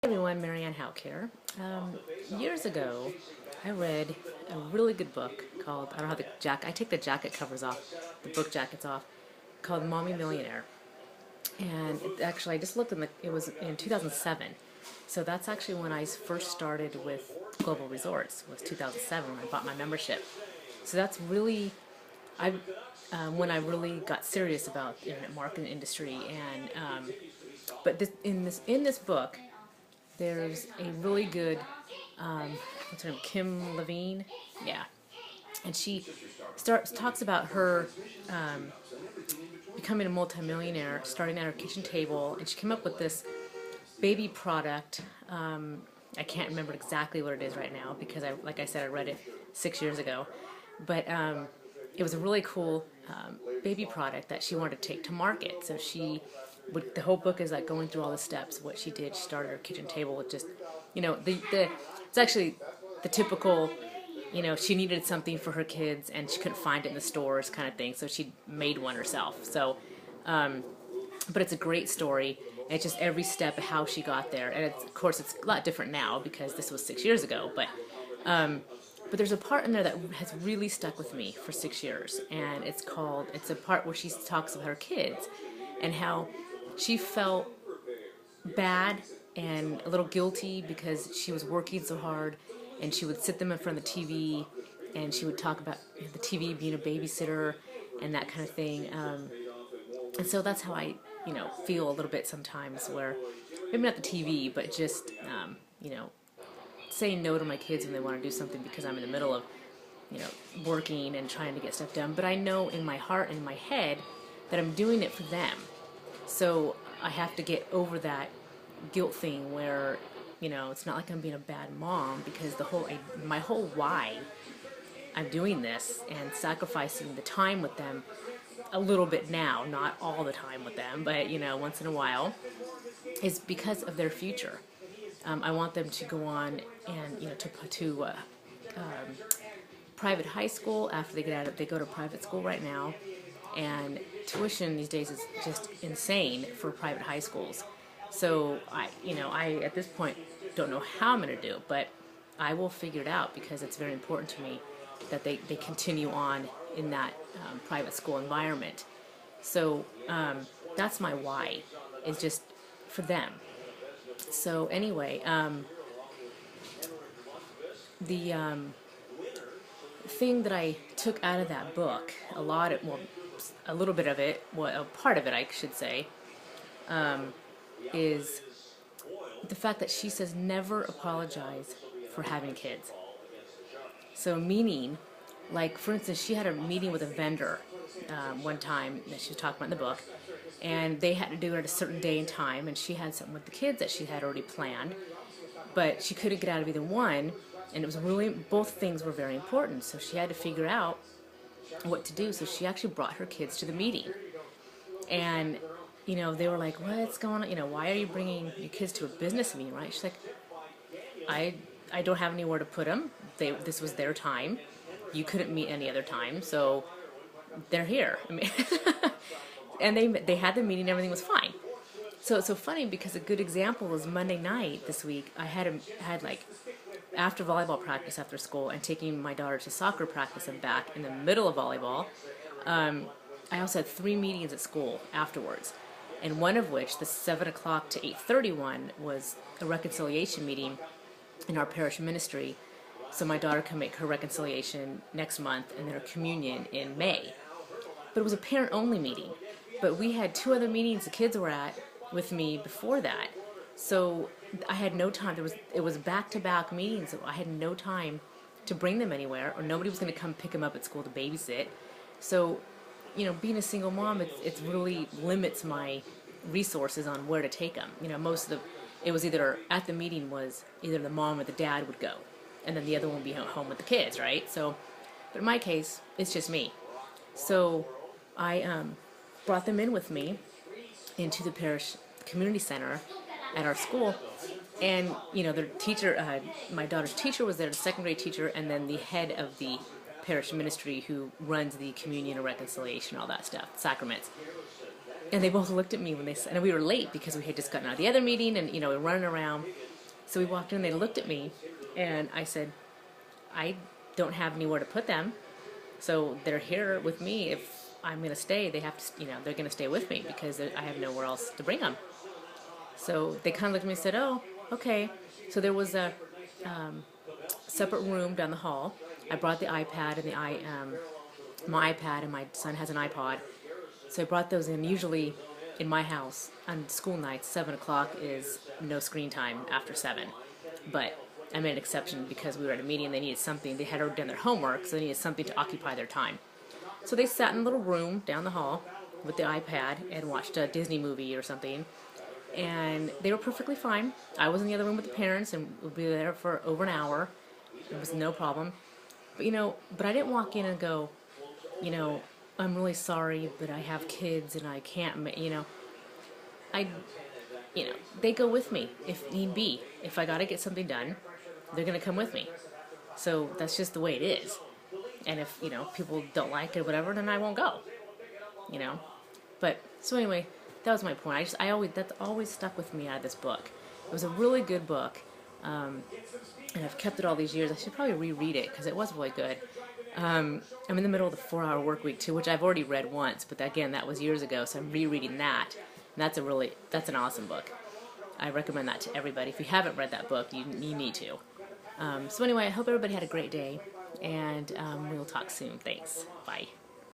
Everyone, Marianne Hauk here. Years ago, I read a really good book called, I don't have the jacket, I take the jacket covers off, the book jackets off, called Mommy Millionaire. And actually, I just looked in it was in 2007. So that's actually when I first started with Global Resorts, was 2007 when I bought my membership. So that's really, I, when I really got serious about the internet marketing industry. And but in this book, there's a really good, what's her name, Kim Levine, yeah, and she talks about her becoming a multimillionaire, starting at her kitchen table, and she came up with this baby product. I can't remember exactly what it is right now because like I said, I read it 6 years ago, but it was a really cool baby product that she wanted to take to market. So the whole book is like going through all the steps. What she did, she started her kitchen table with just, it's actually the typical, she needed something for her kids and she couldn't find it in the stores kind of thing. So she made one herself. So, but it's a great story. And it's just every step of how she got there. And of course, it's a lot different now because this was 6 years ago. But there's a part in there that has really stuck with me for 6 years. And it's a part where she talks about her kids and how she felt bad and a little guilty because she was working so hard, and she would sit them in front of the TV and she would talk about the TV being a babysitter and that kind of thing. And so that's how I, feel a little bit sometimes, where maybe not the TV, but just, saying no to my kids when they want to do something because I'm in the middle of, working and trying to get stuff done. But I know in my heart and in my head that I'm doing it for them. So I have to get over that guilt thing where, it's not like I'm being a bad mom, because my whole why I'm doing this and sacrificing the time with them a little bit now, not all the time with them, but, once in a while, is because of their future. I want them to go on and, to private high school after they get out of, they go to private school right now. And tuition these days is just insane for private high schools. So I at this point don't know how I'm going to do, but I will figure it out because it's very important to me that they continue on in that private school environment. So that's my why, is just for them. So anyway, the thing that I took out of that book, a little bit of it, a part of it, I should say, is the fact that she says never apologize for having kids. So meaning, like, for instance, she had a meeting with a vendor one time that she was talking about in the book, and they had to do it at a certain day and time, and she had something with the kids that she had already planned, but she couldn't get out of either one, and it was really, both things were very important, so she had to figure out what to do. So she actually brought her kids to the meeting, and they were like, what's going on, why are you bringing your kids to a business meeting, right? She's like, I don't have anywhere to put them. This was their time. You couldn't meet any other time, so they're here. I mean, and they had the meeting, everything was fine. So it's so funny because a good example was Monday night this week. I had like, after volleyball practice after school and taking my daughter to soccer practice and back in the middle of volleyball, I also had 3 meetings at school afterwards. And one of which, the 7 o'clock to 8:31, was a reconciliation meeting in our parish ministry. So my daughter can make her reconciliation next month and then her communion in May. But it was a parent-only meeting. But we had 2 other meetings the kids were at with me before that. So I had no time. It was back-to-back meetings. So I had no time to bring them anywhere, or nobody was going to come pick them up at school to babysit. So, being a single mom, it really limits my resources on where to take them. It was either at the meeting was either the mom or the dad would go, and then the other one would be home with the kids, right? So, but in my case, it's just me. So I brought them in with me into the parish community center at our school, and their teacher, my daughter's teacher was there, the second grade teacher, and then the head of the parish ministry who runs the communion and reconciliation, all that stuff, sacraments. And they both looked at me when they said, and we were late because we had just gotten out of the other meeting, and we were running around. So we walked in, they looked at me, and I said, I don't have anywhere to put them. So they're here with me. If I'm going to stay, they have to, they're going to stay with me because I have nowhere else to bring them. So they kind of looked at me and said, oh, okay. So there was a separate room down the hall. I brought the iPad and my iPad, and my son has an iPod. So I brought those in. Usually in my house on school nights, 7 o'clock is no screen time after 7. But I made an exception because we were at a meeting and they needed something. They had already done their homework, so they needed something to occupy their time. So they sat in a little room down the hall with the iPad and watched a Disney movie or something. And they were perfectly fine. I was in the other room with the parents and would be there for over an hour. It was no problem. But I didn't walk in and go, I'm really sorry, but I have kids and I can't, they go with me if need be. If I got to get something done, they're going to come with me. So that's just the way it is. And if, people don't like it or whatever, then I won't go, But, so anyway, that was my point. That's always stuck with me out of this book. It was a really good book. And I've kept it all these years. I should probably reread it because it was really good. I'm in the middle of the 4-hour work week too, which I've already read once, but again, that was years ago, so I'm rereading that. And that's an awesome book. I recommend that to everybody. If you haven't read that book, you need to. So anyway, I hope everybody had a great day, and we'll talk soon. Thanks. Bye.